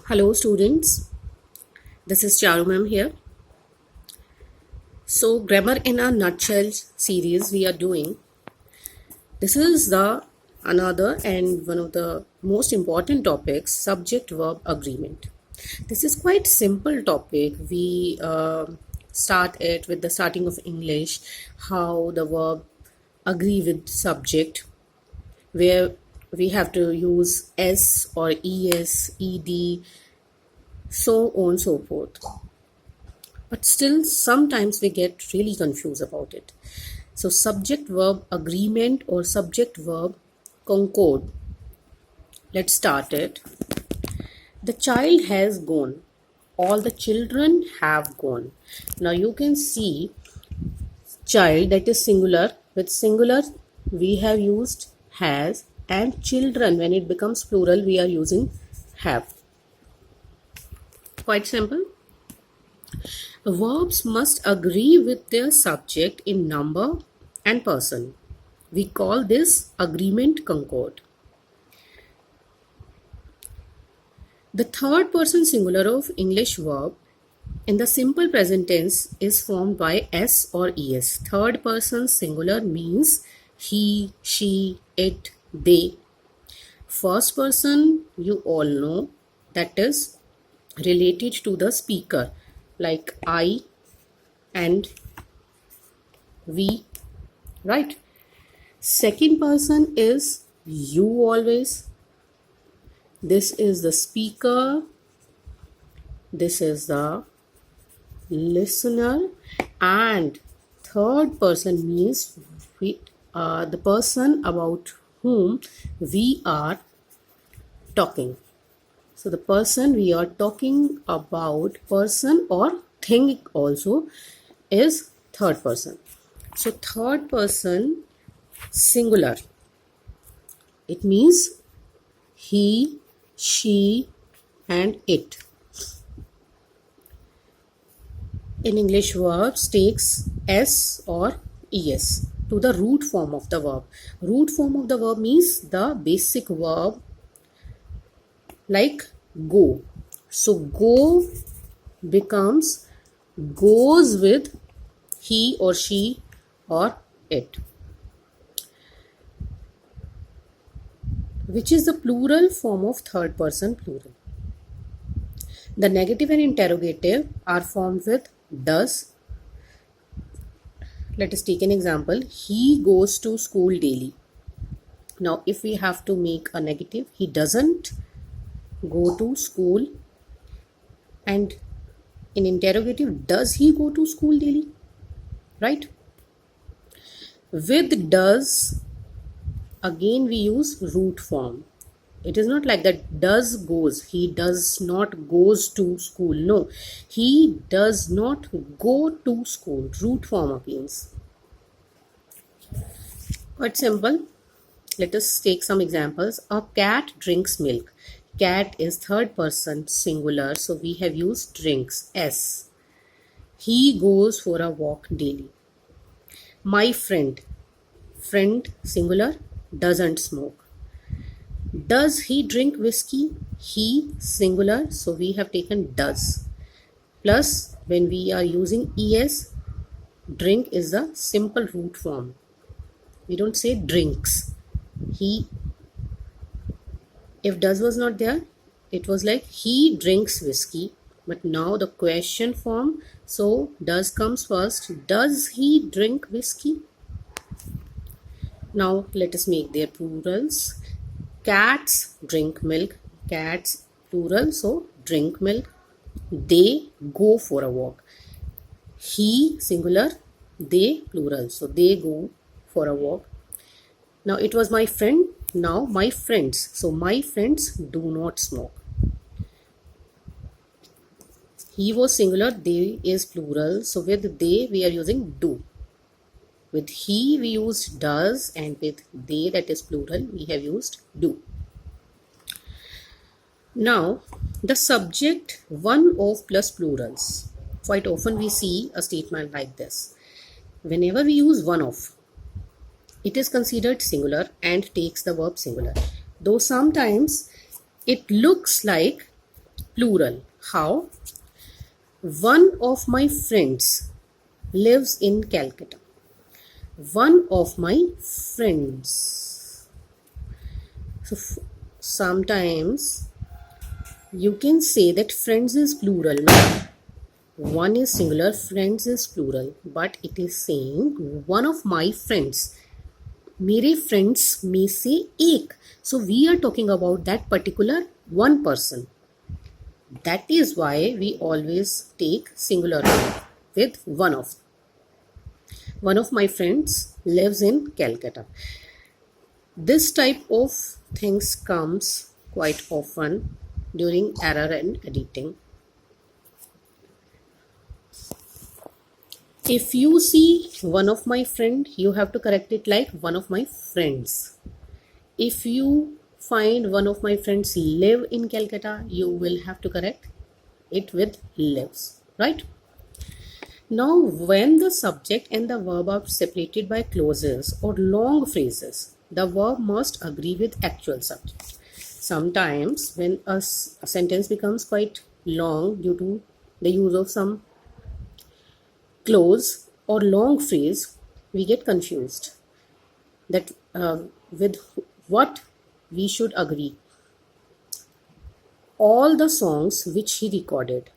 Hello students, this is Charu ma'am here. So grammar in a nutshell series we are doing. This is the another and one of the most important topics, subject verb agreement. This is quite simple topic. We start it with the starting of English, how the verb agree with subject, where we have to use s or es, ed, so on and so forth. But still sometimes we get really confused about it. So subject verb agreement or subject verb concord. Let's start it. The child has gone. All the children have gone. Now you can see child, that is singular. With singular we have used has, and children when it becomes plural we are using have. Quite simple. Verbs must agree with their subject in number and person. We call this agreement concord. The third person singular of English verb in the simple present tense is formed by s or es. Third person singular means he, she, it, they. First person you all know, that is related to the speaker, like I and we, right? Second person is you always. This is the speaker, this is the listener, and third person means we, the person about whom we are talking. So the person we are talking about, person or thing also, is third person. So third person singular, it means he, she, and it. In English, verbs takes s or es to the root form of the verb. Root form of the verb means the basic verb, like go. So go becomes goes with he or she or it, which is the plural form of third person plural. The negative and interrogative are formed with does. Let us take an example. He goes to school daily. Now if we have to make a negative, he doesn't go to school, and in interrogative, does he go to school daily, right? With does, again we use root form. It is not like that does goes, he does not goes to school. No, he does not go to school. Root form appears. Quite simple. Let us take some examples. A cat drinks milk. Cat is third person singular, so we have used drinks, s. He goes for a walk daily. My friend, friend singular, doesn't smoke. Does he drink whiskey? He singular, so we have taken does. Plus when we are using es, drink is the simple root form. We don't say drinks. He, if does was not there, it was like he drinks whiskey. But now the question form, so does comes first. Does he drink whiskey? Now let us make their plurals. Cats drink milk. Cats plural, so drink milk. They go for a walk. He singular, they plural, so they go for a walk. Now it was my friend, now my friends. So my friends do not smoke. He was singular, they is plural, so with they we are using do. With he we used does, and with they, that is plural, we have used do. Now the subject one of plus plurals. Quite often we see a statement like this. Whenever we use one of, it is considered singular and takes the verb singular. Though sometimes it looks like plural. How? One of my friends lives in Calcutta. One of my friends. So sometimes you can say that friends is plural. No? One is singular, friends is plural, but it is saying one of my friends. मेरे friends में से एक. So we are talking about that particular one person. That is why we always take singular with one of. One of my friends lives in Calcutta. This type of things comes quite often during error and editing. If you see one of my friend, you have to correct it like one of my friends. If you find one of my friends live in Calcutta, you will have to correct it with lives, right? Now, when the subject and the verb are separated by clauses or long phrases, the verb must agree with actual subject. Sometimes when a sentence becomes quite long due to the use of some clause or long phrase, we get confused that with what we should agree. All the songs which he recorded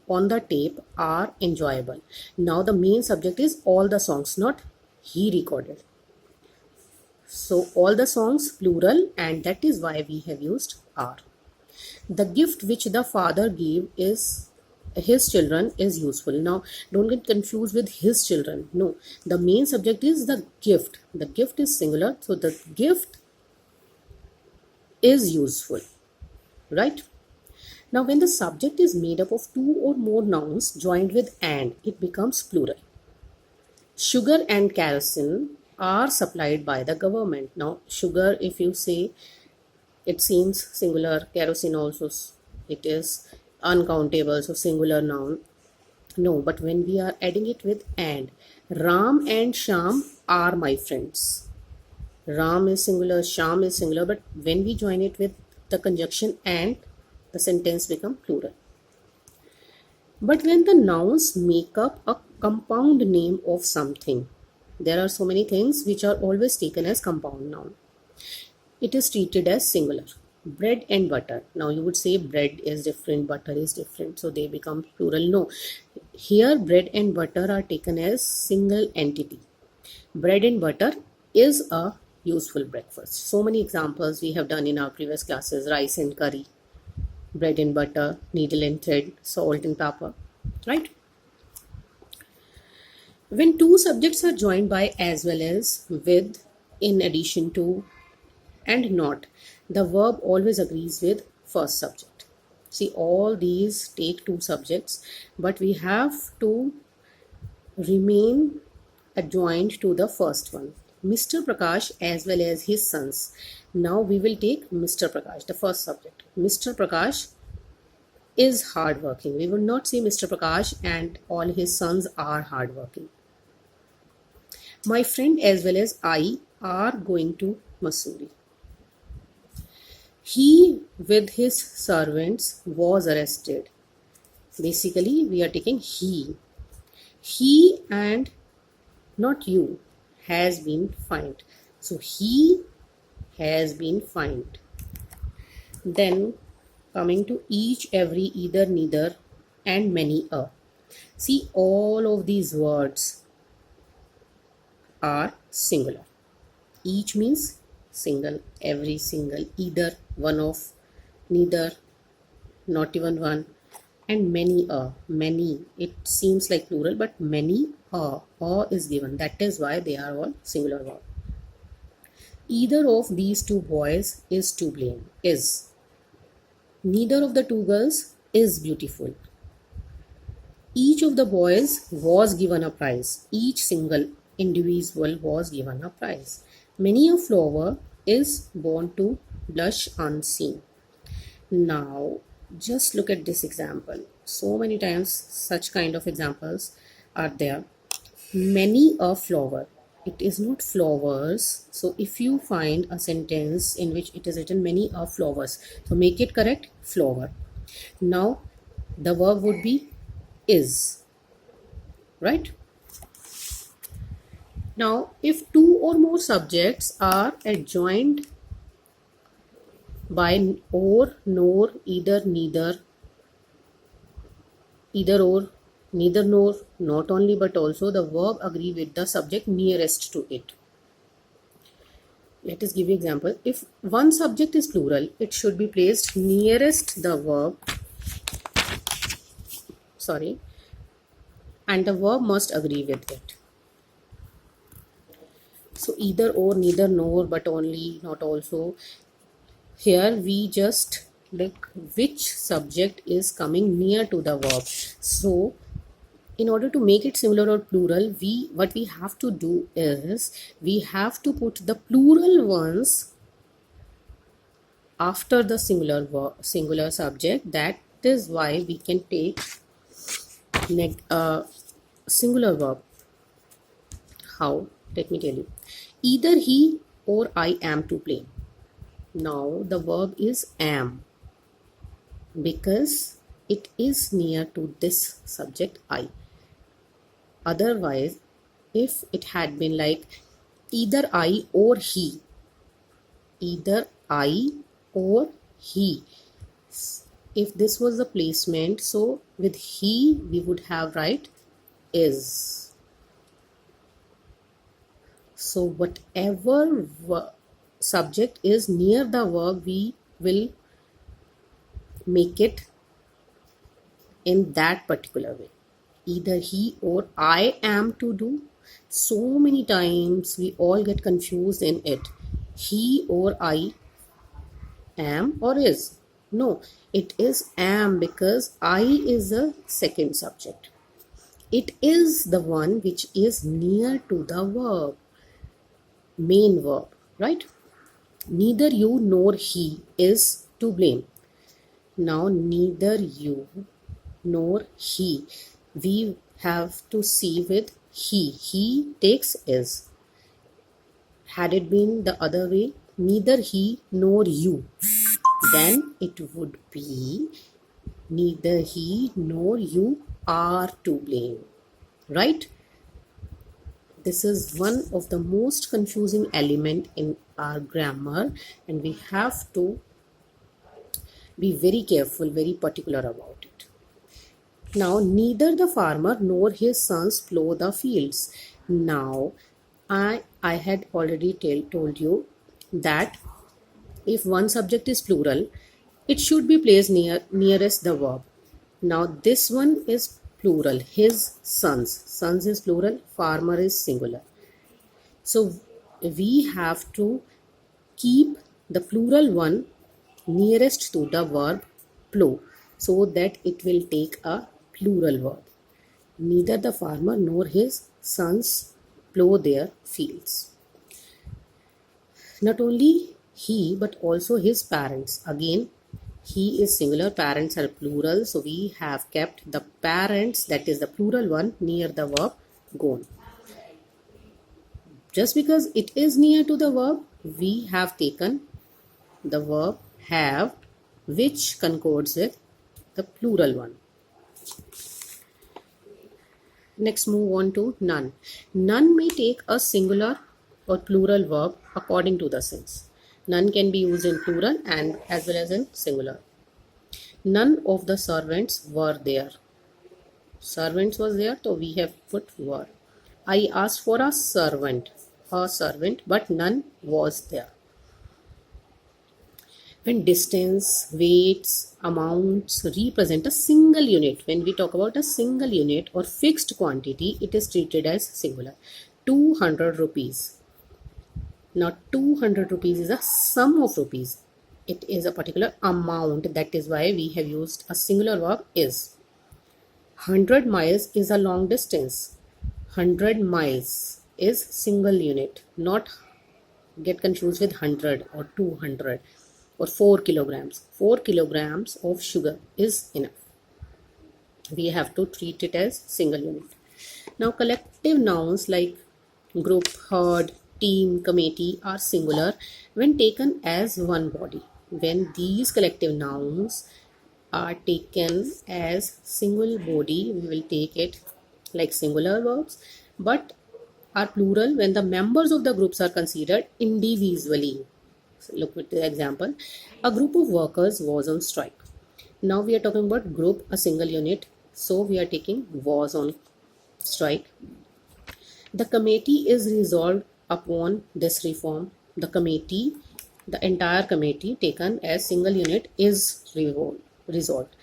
on the tape are enjoyable. Now the main subject is all the songs, not he recorded. So all the songs plural, and that is why we have used are. The gift which the father gave is his children is useful. Now don't get confused with his children. No, the main subject is the gift. The gift is singular, so the gift is useful, right? Now when the subject is made up of two or more nouns joined with and, it becomes plural. Sugar and kerosene are supplied by the government. Now sugar, if you say, it seems singular. Kerosene also, it is uncountable, so singular noun. No, but when we are adding it with and, Ram and Sham are my friends. Ram is singular, Sham is singular, but when we join it with the conjunction and, the sentence becomes plural. But when the nouns make up a compound name of something, there are so many things which are always taken as compound noun. It is treated as singular. Bread and butter. Now you would say bread is different, butter is different, so they become plural. No, here bread and butter are taken as single entity. Bread and butter is a useful breakfast. So many examples we have done in our previous classes. Rice and curry, bread and butter, needle and thread, salt and pepper, right? When two subjects are joined by as well as, with, in addition to, and not, the verb always agrees with first subject. See, all these take two subjects, but we have to remain adjoined to the first one. Mr. Prakash as well as his sons. Now we will take Mr. Prakash, the first subject. Mr. Prakash is hardworking. We will not say Mr. Prakash and all his sons are hardworking. My friend as well as I are going to Mussoorie. He with his servants was arrested. Basically, we are taking he. He and not you has been fined. So he has been fined. Then coming to each, every, either, neither, and many a. See, all of these words are singular. Each means single, every, single, either, one of, neither, not even one, and many a. Many, it seems like plural, but many a is given. That is why they are all singular verb. Either of these two boys is to blame. Is. Neither of the two girls is beautiful. Each of the boys was given a prize. Each single individual was given a prize. Many a flower is born to blush unseen. Now, just look at this example. So many times such kind of examples are there. Many a flower. It is not flowers. So if you find a sentence in which it is written many a flowers, so make it correct, flower. Now the verb would be is, right? Now if two or more subjects are adjoined by or, nor, either, neither, either or, neither nor, not only but also, the verb agree with the subject nearest to it. Let us give you example. If one subject is plural, it should be placed nearest the verb, and the verb must agree with it. So either or, neither nor, but only, not also. Here we just look which subject is coming near to the verb. So in order to make it singular or plural, what we have to do is we have to put the plural ones after the singular subject. That is why we can take singular verb. How? Let me tell you. Either he or I am to play. Now the verb is am because it is near to this subject I. Otherwise, if it had been like either I or he, either I or he, if this was the placement, so with he we would have right is. So whatever subject is near the verb, we will make it in that particular way. Either he or I am to do. So many times we all get confused in it. He or I am or is. No, it is am because I is the second subject. It is the one which is near to the verb, main verb, right? Neither you nor he is to blame. Now neither you nor he, we have to see with he takes is. Had it been the other way, neither he nor you, then it would be neither he nor you are to blame, right? This is one of the most confusing element in our grammar, and we have to be very careful, very particular about it. Now, neither the farmer nor his sons plough the fields. Now, I had already told you that if one subject is plural, it should be placed nearest the verb. Now, this one is plural, his sons. Sons is plural, farmer is singular. So, we have to keep the plural one nearest to the verb plough so that it will take a plural verb. Neither the farmer nor his sons plough their fields. Not only he but also his parents. Again, he is singular, parents are plural, so we have kept the parents, that is the plural one, near the verb gone. Just because it is near to the verb, we have taken the verb have, which concords with the plural one. Next, move on to none. None may take a singular or plural verb according to the sense. None can be used in plural and as well as in singular. None of the servants were there. Servants was there, so we have put were. I asked for a servant, but none was there. When distance, weights, amounts represent a single unit, when we talk about a single unit or fixed quantity, it is treated as singular. 200 rupees. Now 200 rupees is a sum of rupees. It is a particular amount. That is why we have used a singular verb is. 100 miles is a long distance. 100 miles is single unit. Not get confused with 100 or 200 or 4 kilograms. 4 kilograms of sugar is enough. We have to treat it as single unit. Now collective nouns like group, herd, team, committee are singular when taken as one body. When these collective nouns are taken as single body, we will take it like singular verbs, but are plural when the members of the groups are considered individually. So look at the example. A group of workers was on strike. Now we are talking about group, a single unit. So we are taking was on strike. The committee is resolved upon this reform. The committee, the entire committee taken as single unit is resolved.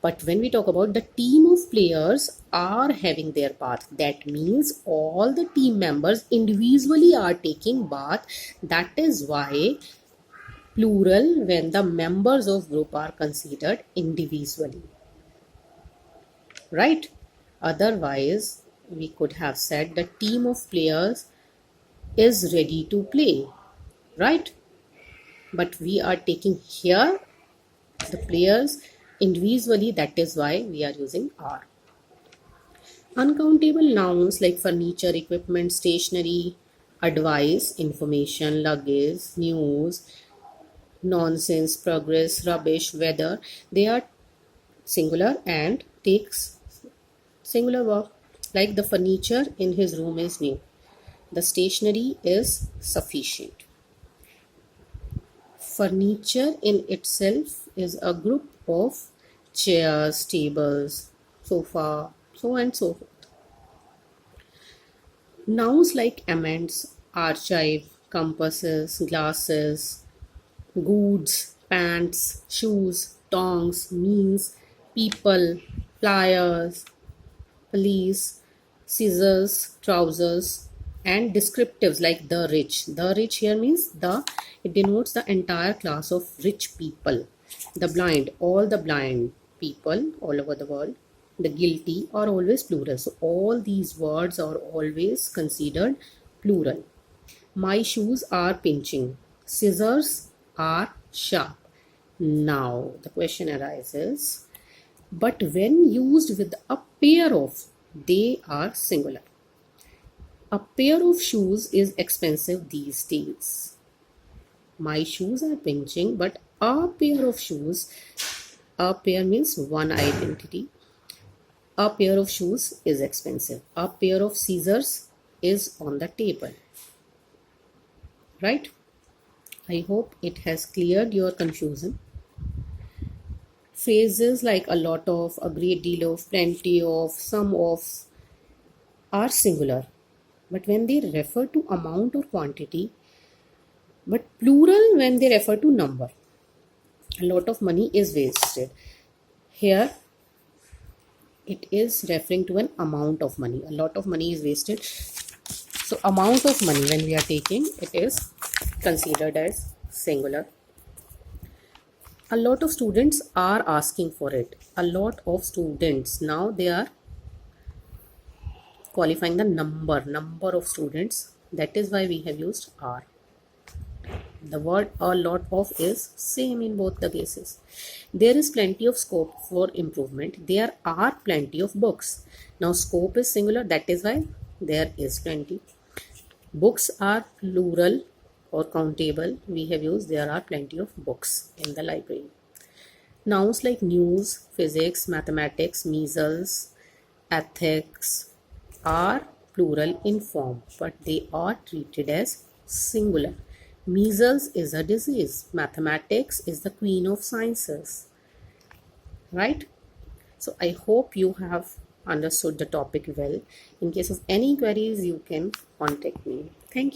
But when we talk about the team of players are having their bath, that means all the team members individually are taking bath. That is why plural when the members of group are considered individually. Right? Otherwise, we could have said the team of players is ready to play. Right? But we are taking here the players individually, that is why we are using are. Uncountable nouns like furniture, equipment, stationery, advice, information, luggage, news, nonsense, progress, rubbish, weather, they are singular and takes singular verb. Like the furniture in his room is new. The stationery is sufficient. Furniture in itself is a group of chairs, tables, sofa, so and so forth. Nouns like amends, archive, compasses, glasses, goods, pants, shoes, tongs, means, people, pliers, police, scissors, trousers, and descriptives like the rich. The rich here means it denotes the entire class of rich people. The blind, all the blind people all over the world. The guilty are always plural. So all these words are always considered plural. My shoes are pinching. Scissors are sharp. Now the question arises, but when used with a pair of, they are singular. A pair of shoes is expensive these days. My shoes are pinching, but a pair of shoes, a pair means one identity. A pair of shoes is expensive. A pair of scissors is on the table. Right? I hope it has cleared your confusion. Phrases like a lot of, a great deal of, plenty of, some of are singular. But when they refer to amount or quantity, but plural when they refer to number. A lot of money is wasted. Here, it is referring to an amount of money. A lot of money is wasted. So, amount of money when we are taking, it is considered as singular. A lot of students are asking for it. A lot of students. Now they are qualifying the number of students. That is why we have used are. The word a lot of is same in both the cases. There is plenty of scope for improvement. There are plenty of books. Now scope is singular, that is why there is plenty. Books are plural or countable. We have used there are plenty of books in the library. Nouns like news, physics, mathematics, measles, ethics are plural in form, but they are treated as singular. Measles is a disease. Mathematics is the queen of sciences. Right? So I hope you have understood the topic well. In case of any queries, you can contact me. Thank you.